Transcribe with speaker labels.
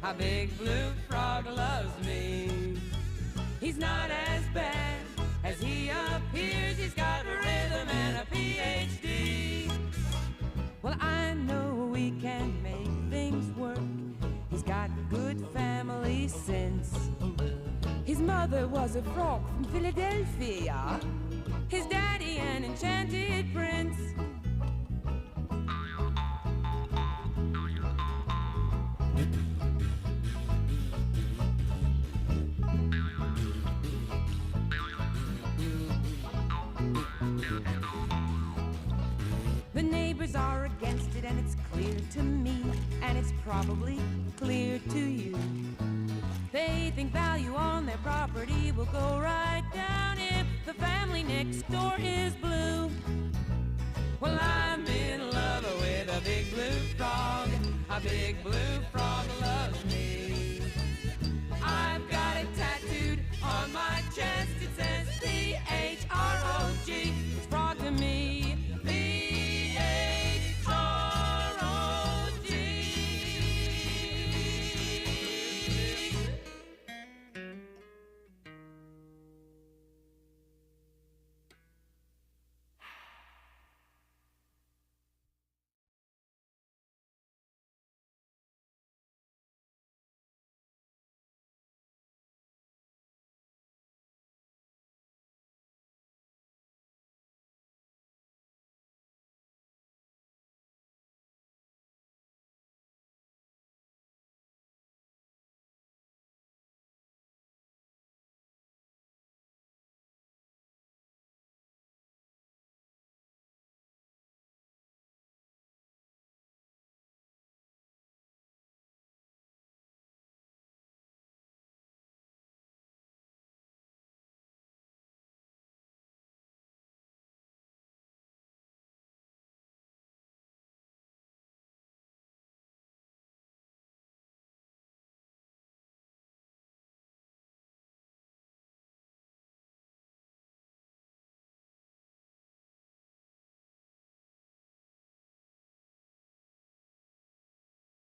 Speaker 1: A big blue frog loves me. He's not as bad as he appears. He's got a rhythm and a PhD. Well, I know we can make things work. He's got good family sense. His mother was a frog from Philadelphia. His daddy an enchanted prince. The neighbors are against it, and it's clear to me, and it's probably clear to you. They think value on their property will go right down if the family next door is blue. Well, I'm in love with a big blue frog, a big blue frog.